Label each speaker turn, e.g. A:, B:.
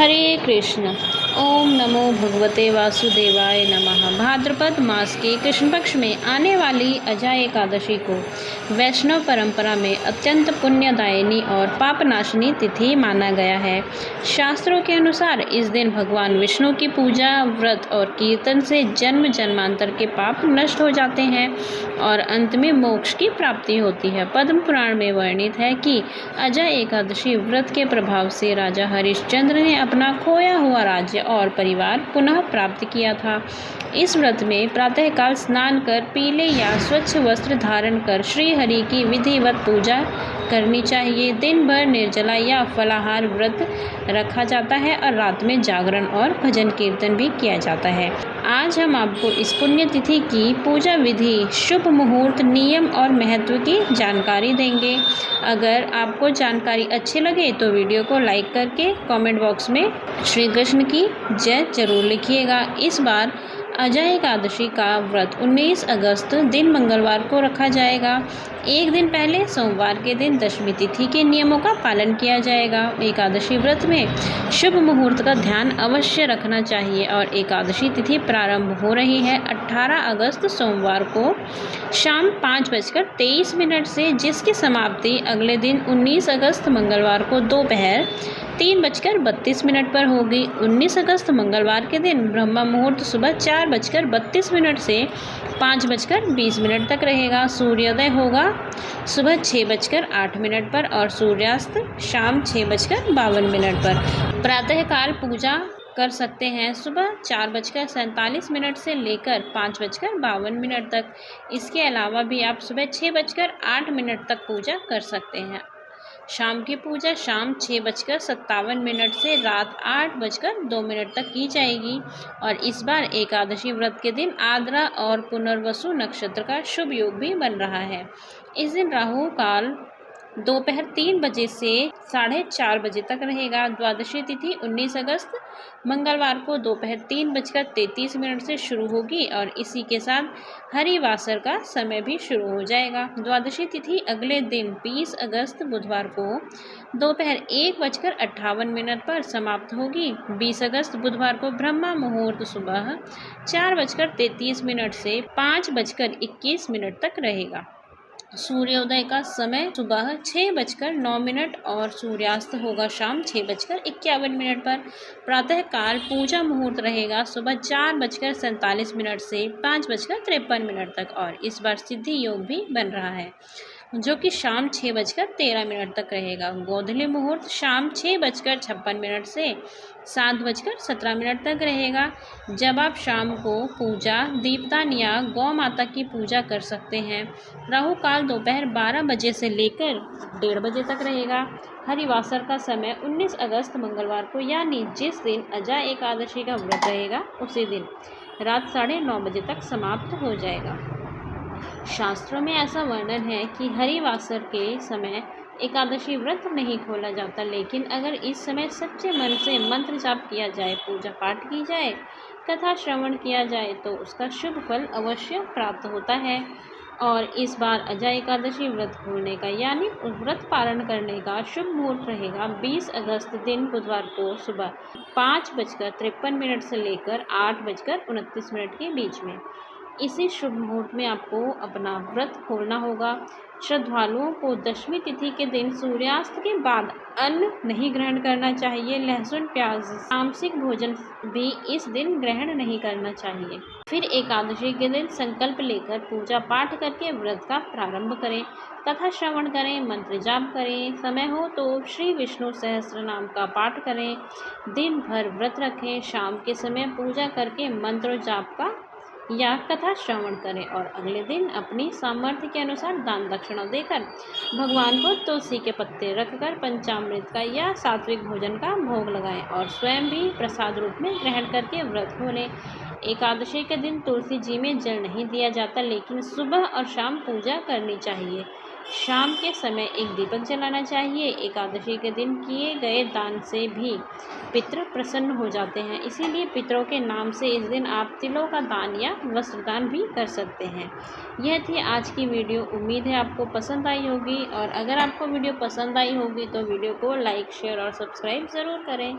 A: हरे कृष्ण। ओम नमो भगवते वासुदेवाय नमः। भाद्रपद मास के कृष्ण पक्ष में आने वाली अजा एकादशी को वैष्णव परंपरा में अत्यंत पुण्यदायिनी और पापनाशनी तिथि माना गया है। शास्त्रों के अनुसार इस दिन भगवान विष्णु की पूजा, व्रत और कीर्तन से जन्म जन्मांतर के पाप नष्ट हो जाते हैं और अंत में मोक्ष की प्राप्ति होती है। पद्म पुराण में वर्णित है कि अजा एकादशी व्रत के प्रभाव से राजा हरिश्चंद्र ने अपना खोया हुआ राज्य और परिवार पुनः प्राप्त किया था। इस व्रत में प्रातःकाल स्नान कर पीले या स्वच्छ वस्त्र धारण कर श्री हरि की विधिवत पूजा करनी चाहिए। दिन भर निर्जला या फलाहार व्रत रखा जाता है और रात में जागरण और भजन कीर्तन भी किया जाता है। आज हम आपको इस पुण्य तिथि की पूजा विधि, शुभ मुहूर्त, नियम और महत्व की जानकारी देंगे। अगर आपको जानकारी अच्छी लगे तो वीडियो को लाइक करके कमेंट बॉक्स में श्री कृष्ण की जय जरूर लिखिएगा। इस बार अजा एकादशी का व्रत 19 अगस्त दिन मंगलवार को रखा जाएगा। एक दिन पहले सोमवार के दिन दशमी तिथि के नियमों का पालन किया जाएगा। एकादशी व्रत में शुभ मुहूर्त का ध्यान अवश्य रखना चाहिए और एकादशी तिथि प्रारंभ हो रही है 18 अगस्त सोमवार को शाम 5:23 से, जिसकी समाप्ति अगले दिन 19 अगस्त मंगलवार को दोपहर 3:32 पर होगी। 19 अगस्त मंगलवार के दिन ब्रह्म मुहूर्त सुबह 4:32 से 5:20 तक रहेगा। सूर्योदय होगा सुबह 6:08 पर और सूर्यास्त शाम 6:52 पर। प्रातःकाल पूजा कर सकते हैं सुबह 4:47 से लेकर 5:52 तक। इसके अलावा भी आप सुबह 6:08 तक पूजा कर सकते हैं। शाम की पूजा शाम 6:57 से रात 8:02 तक की जाएगी। और इस बार एकादशी व्रत के दिन आद्रा और पुनर्वसु नक्षत्र का शुभ योग भी बन रहा है। इस दिन राहु काल दोपहर 3 बजे से 4:30 तक रहेगा। द्वादशी तिथि 19 अगस्त मंगलवार को दोपहर 3:33 से शुरू होगी और इसी के साथ हरिवासर का समय भी शुरू हो जाएगा। द्वादशी तिथि अगले दिन 20 अगस्त बुधवार को दोपहर 1:58 पर समाप्त होगी। 20 अगस्त बुधवार को ब्रह्मा मुहूर्त सुबह 4:33 से 5:21 तक रहेगा। सूर्योदय का समय सुबह 6:09 और सूर्यास्त होगा शाम 6:51 पर। प्रातःकाल पूजा मुहूर्त रहेगा सुबह 4:47 से 5:53 तक और इस बार सिद्धि योग भी बन रहा है जो कि शाम 6:13 तक रहेगा। गोधूली मुहूर्त शाम 6:56 से 7:17 तक रहेगा, जब आप शाम को पूजा, दीपदान या गौ माता की पूजा कर सकते हैं। राहु काल दोपहर 12 बजे से लेकर 1:30 बजे तक रहेगा। हरिवासर का समय 19 अगस्त मंगलवार को यानी जिस दिन अजा एकादशी का व्रत रहेगा उसी दिन रात 9:30 बजे तक समाप्त हो जाएगा। शास्त्रों में ऐसा वर्णन है कि हरिवासर के समय एकादशी व्रत नहीं खोला जाता, लेकिन अगर इस समय सच्चे मन से मंत्र जाप किया जाए, पूजा पाठ की जाए, कथा श्रवण किया जाए तो उसका शुभ फल अवश्य प्राप्त होता है। और इस बार अजा एकादशी व्रत खोलने का यानी व्रत पालन करने का शुभ मुहूर्त रहेगा 20 अगस्त दिन बुधवार को सुबह 5:53 से लेकर 8:29 के बीच में। इसी शुभ मुहूर्त में आपको अपना व्रत खोलना होगा। श्रद्धालुओं को दशमी तिथि के दिन सूर्यास्त के बाद अन्न नहीं ग्रहण करना चाहिए। लहसुन, प्याज, तामसिक भोजन भी इस दिन ग्रहण नहीं करना चाहिए। फिर एकादशी के दिन संकल्प लेकर पूजा पाठ करके व्रत का प्रारंभ करें। कथा श्रवण करें, मंत्र जाप करें, समय हो तो श्री विष्णु सहस्त्र नाम का पाठ करें। दिन भर व्रत रखें। शाम के समय पूजा करके मंत्र जाप का या कथा श्रवण करें और अगले दिन अपनी सामर्थ्य के अनुसार दान दक्षिणा देकर भगवान को तुलसी के पत्ते रखकर पंचामृत का या सात्विक भोजन का भोग लगाएं और स्वयं भी प्रसाद रूप में ग्रहण करके व्रत खोलें। एकादशी के दिन तुलसी जी में जल नहीं दिया जाता, लेकिन सुबह और शाम पूजा करनी चाहिए। शाम के समय एक दीपक जलाना चाहिए। एकादशी के दिन किए गए दान से भी पितृ प्रसन्न हो जाते हैं, इसीलिए पितरों के नाम से इस दिन आप तिलों का दान या वस्त्रदान भी कर सकते हैं। यह थी आज की वीडियो। उम्मीद है आपको पसंद आई होगी और अगर आपको वीडियो पसंद आई होगी तो वीडियो को लाइक, शेयर और सब्सक्राइब ज़रूर करें।